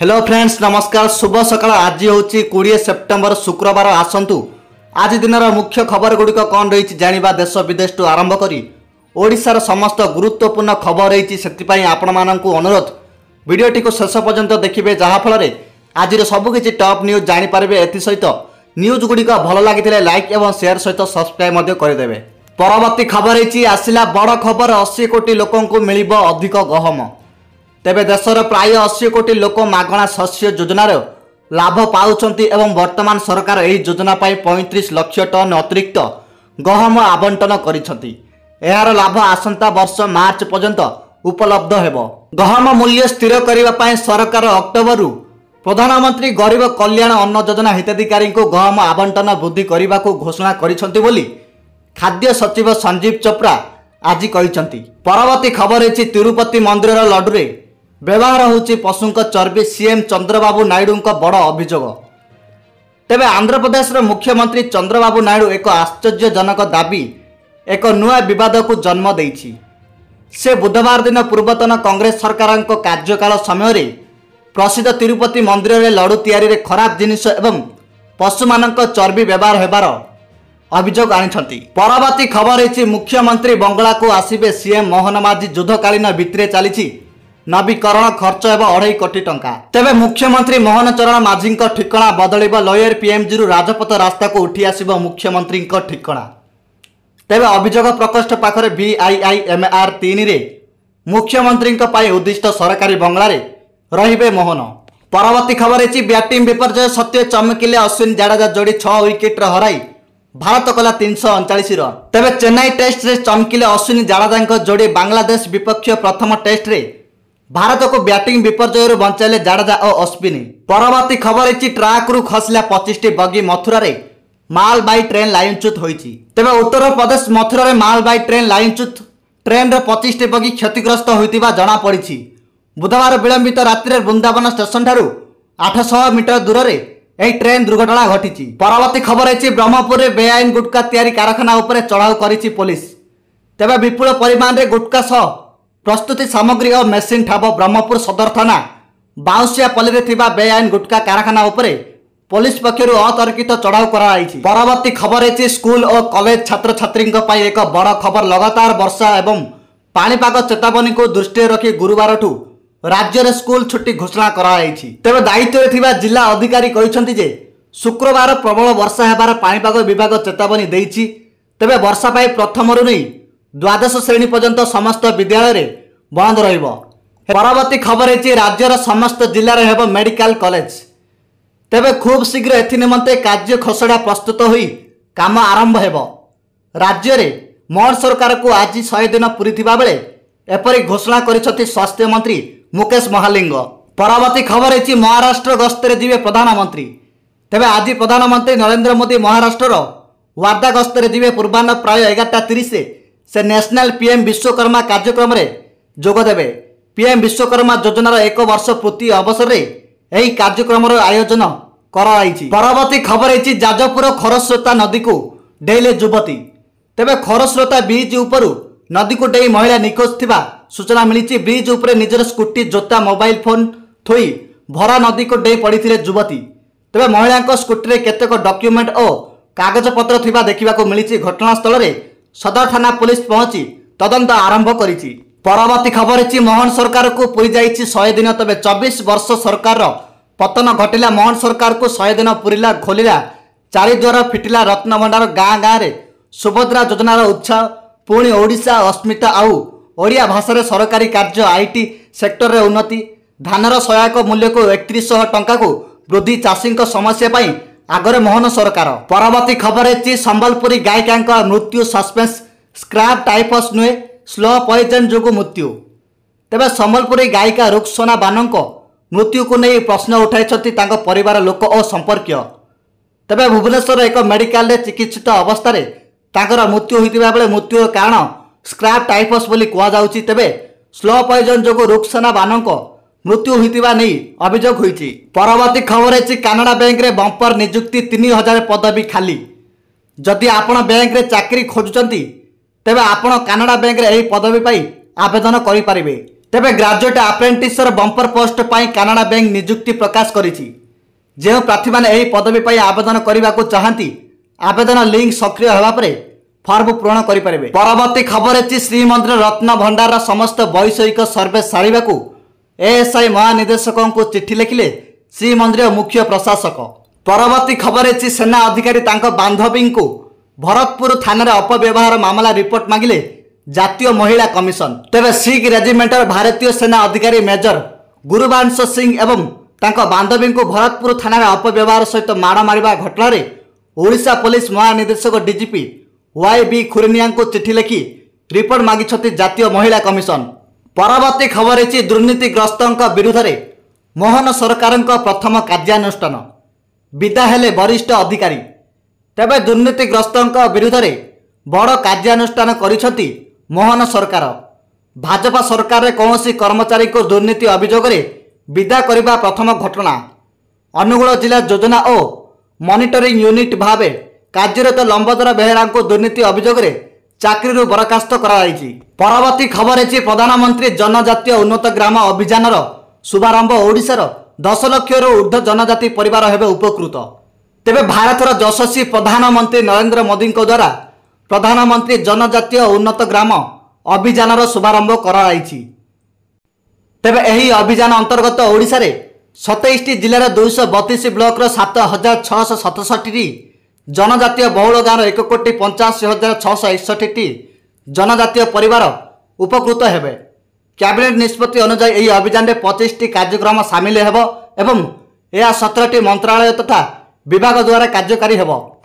Hello friends नमस्कार शुभ सकाळ। आज हूँ 20 सेप्टेम्बर शुक्रवार। आसतु आज दिन मुख्य खबर गुड़िक कौन रही जाना देश विदेश टू आरंभ करी ओडिशार समस्त गुरुत्वपूर्ण खबर रही से आपण मानक अनुरोध वीडियोटी को शेष पर्यंत देखिए जहाँफल आज सबकि टॉप न्यूज जानीपारे। एसत न्यूज गुड़िक भल लगी लाइक और शेयर सहित सब्सक्राइब करदे। परवर्ती खबर रही आसला बड़ खबर 80 कोटी लोक मिल अधिक गहम। तेबे देशर प्राय 80 कोटी लोक मागणा शस्य योजनार लाभ पाउछंती एवं वर्तमान सरकार एही योजना पाई 35 लाख टन अतिरिक्त गहम आवंटन करिसंती। एहार लाभ आसंता वर्ष मार्च पर्यंत उपलब्ध हेबो। गहम मूल्य स्थिर करिबा पाई सरकार अक्टोबर प्रधानमंत्री गरीब कल्याण अन्न योजना हिताधिकारी को गहम आवंटन वृद्धि करने को घोषणा करिसंती बोली खाद्य सचिव संजीव चोप्रा आज कहिसंती। परवर्ती खबर है तिरुपति मंदिर लड्डू व्यवहार होची पशुंक चर्बी सीएम चंद्रबाबू नायडू बड़ अभियोग। तेबे आंध्र प्रदेश मुख्यमंत्री चंद्रबाबू नायडू एक आश्चर्यजनक दाबी एक नुआ विवाद को जन्म देइछि। से बुधवार दिन पूर्वतन कांग्रेस सरकार कार्यकाल समय प्रसिद्ध तिरुपति मंदिर में लड्डू तैयारी खराब जिनिस एवं पशु मानक चर्बी व्यवहार हेबार अभियोग आनिछंती। परवर्ती खबर है मुख्यमंत्री बंगला को आसिबे सीएम मोहन माझी युद्धकालीन भित्तिरे चली नवीकरण खर्च एवं 2.5 कोटी टंका। तेबे मुख्यमंत्री मोहन चरण माझी ठिकणा बदलिब लोयर पीएमजी राजपथ रास्ता को उठी आसिब मुख्यमंत्री ठिकणा। तेबे अभियोग प्रकोष्ठ पाखरे BIIMR 3 रे मुख्यमंत्री उद्दिष्ट सरकारी बंगलारे रहिबे मोहन। परवर्ती खबर है बैटिंग विपर्यय सत्य चमकिले अश्विन जाडेजा जोड़ी 6 विकेट हराई भारत कला 339 रन। तेबे चेन्नई टेस्ट रे चमकिले अश्विन जाडेजा जोड़ी बांग्लादेश विपक्ष प्रथम टेस्ट रे भारत को बैटिंग विपर्यय बंचाइले जाडेजा और अश्विन। परवर्ती खबर है ट्राक रु खसला 25टी बगी मथुरा रे मालबाई ट्रेन लाइनच्युत होईछि। तेबे उत्तर प्रदेश मथुरा रे मालबाई ट्रेन लाइनच्युत ट्रेन रे 25टी बगी क्षतिग्रस्त होइतिबा जणा पड़िछि। बुधवार विलंबित रात्रि वृंदावन स्टेशन ठारू 800 मीटर दूर रे एही ट्रेन दुर्घटना घटी। परवर्ती खबर है ब्रह्मपुर में बेआईन गुटखा तैयारी कारखाना उपरे चढ़ाऊ करिछि पुलिस। तेबे विपुल परिमाण रे गुटखा सह प्रस्तुति सामग्री और मेसिन ठाब ब्रह्मपुर सदर थाना बाउसियापल्ली रे थिबा बेआईन गुटखा कारखाना उपरे पुलिस पक्षरु अतर्कित चढ़ाऊ कराइछि। परवर्ती खबर है स्कूल और कॉलेज छात्र छात्री एक बड़ खबर। लगातार वर्षा एवं पाणीपाग चेतावनी को दृष्टि रखी गुरुवार ठू राज्य में स्कूल छुट्टी घोषणा कराइछि। तेबे दायित्व थिबा जिला अधिकारी कहिसंती जे शुक्रवार प्रबल वर्षा हेबार पाणीपाग विभाग चेतावनी देइछि। तेबे वर्षा पाई प्रथम रु नहीं द्वादश श्रेणी पर्यंत समस्त विद्यालय रे बंद रहिबो। परवर्ती खबर है राज्यर समस्त जिले में हेबो मेडिकल कॉलेज। तेबे खूब शीघ्र एथि निमंते कार्य खसड़ा प्रस्तुत होई काम आरंभ हेबो। राज्य रे मोहन सरकार को आज 100 दिन पूरी थिबा बेले एपरि घोषणा करिसथि स्वास्थ्य मंत्री मुकेश महालिंग। परवर्ती खबर है महाराष्ट्र गस्तर जीवे प्रधानमंत्री। तेबे आज प्रधानमंत्री नरेंद्र मोदी महाराष्ट्र वार्धा गस्तर जीवे पूर्वाह्न प्राय 11:30 से नेशनल पीएम विश्वकर्मा कार्यक्रम रे जोग देबे। पीएम विश्वकर्मा योजनार 1 वर्ष पूर्ति अवसर रे एही कार्यक्रम आयोजन कराइछि। परवर्ती खबर है जाजपुर खरस्रोता नदी को डेले युवती। तेबे खरस्रोता ब्रिज उपरु नदी को डेई महिला निखोज थिबा सूचना मिली। ब्रिज उपरे निजर स्कूटी जोता मोबाइल फोन थोई भरा नदी को डेई पड़ी युवती। तेबे महिला स्कूटी रे केतेक डॉक्यूमेंट और कागज पत्र थिबा देखिबा को मिली। घटनास्थल रे सदर थाना पुलिस पहुंची तदंत आरंभ करिछि। परवर्ती खबर है मोहन सरकार को पूरी जाइछि 100 दिन। तेबे 24 वर्ष सरकार पतन घटिला मोहन सरकार को 100 दिन पूरिला खोलिला चारिद्वार फिटिला रत्नभंडार गाँ गाँ रे सुभद्रा योजनार उत्साह पुणी ओडिशा अस्मिता आउ ओडिया भाषा रे सरकारी कार्य आईटी सेक्टर रे उन्नति धानर सहायक मूल्य को 3100 टंका को वृद्धि चाषी समस्या पाई आगरे मोहन सरकार। परवर्ती खबर है संबलपुरी गायिका मृत्यु सस्पेंस स्क्रैप टाइफस नुहे स्लो पॉइजन जो मृत्यु। तेबे संबलपुरी गायिका रुक्सोना बानक मृत्यु को नहीं प्रश्न उठाई परिवार लोक और संपर्क। तेबे भुवनेश्वर एक मेडिकल चिकित्सित अवस्था तांकर मृत्यु होइतिबा बेले मृत्यु कारण स्क्रैप टाइफस बोली कुआ जाउछि। तेबे स्लो पॉइजन जो रुक्सोना बानक मृत्यु होइतिबा नहीं अभियोग होइछि। परवर्ती खबर है कानाडा बैंक रे बंपर नियुक्ति 3000 पदवी खाली। जदि आपण बैंक रे चाकरी खोजुचंती तेबे आपण कानाडा बैंक रे एही पदवी पाई आवेदन करि पारिबे। तेबे ग्रेजुएट आप्रेंटिसर बंपर पोस्ट पर कानाडा बैंक नियुक्ति प्रकाश करिछि। जो प्रार्थी मैंने यही पदवी पर आवेदन करने को चाहती आवेदन लिंक सक्रिय होगा पर फर्म पूरण करेंगे। परवर्ती खबर अच्छी श्रीमंदिर रत्न भंडार समस्त वैषयिक सर्वे सारे एएसआई महानिदेशकों को चिठी लिखिले श्रीमंदिर मुख्य प्रशासक। परवर्ती खबर अच्छी सेना अधिकारी बांधवी को भरतपुर थाना अपव्यवहार मामला रिपोर्ट मांगिले जातीय महिला कमिशन। तेबे सिख रेजिमेंटर भारतीय सेना अधिकारी मेजर गुरुवंश सिंह एवं तांको बांधवी को भरतपुर थाना अपव्यवहार सहित माड़ मारिबा घटना रे ओडिशा पुलिस महानिदेशक डीजीपी वाई खुरनिया को चिठी लिखि रिपोर्ट मागिछति जातीय महिला कमिशन। परवर्ती खबर अछि दुर्नीतिग्रस्तों विरुद्ध रे मोहन सरकार प्रथम कार्यानुष्ठान विदा हेले वरिष्ठ अधिकारी। तेबे दुर्नीतिग्रस्तों विरुद्ध रे बड़ कार्यानुष्ठान करिछति मोहन सरकार। भाजपा सरकार रे कौनसी कर्मचारी को दुर्नीति अभियोग रे विदा करने प्रथम घटना। अनुगुल जिला योजना और मॉनिटरिंग यूनिट भाव कार्यरत लंबोदर बेहेरा को दुर्नीति अभियोग रे चाकरी बरखास्त कराई। परवर्ती खबर है प्रधानमंत्री जनजातीय उन्नत ग्राम अभियान शुभारंभ। ओडिशार 10 लाख ऊर्ध्व जनजाति परिवार हेबे उपकृत। तेबे भारतर यशस्वी प्रधानमंत्री नरेंद्र मोदी द्वारा प्रधानमंत्री जनजातीय उन्नत ग्राम अभियान शुभारंभ कराई। तेबे एही अभियान अंतर्गत ओडिशा रे 27 जिलार 232 ब्लॉक 7667 जनजातीय बहुल गाँव 1,85,661 जनजातीय परिवार उपकृत हेबे। कैबिनेट निष्पत्ति अनुसार यह अभियान में 25 कार्यक्रम सामिल हेबो एवं यह 17 मंत्रालय तथा विभाग द्वारा कार्यकारी हेबो।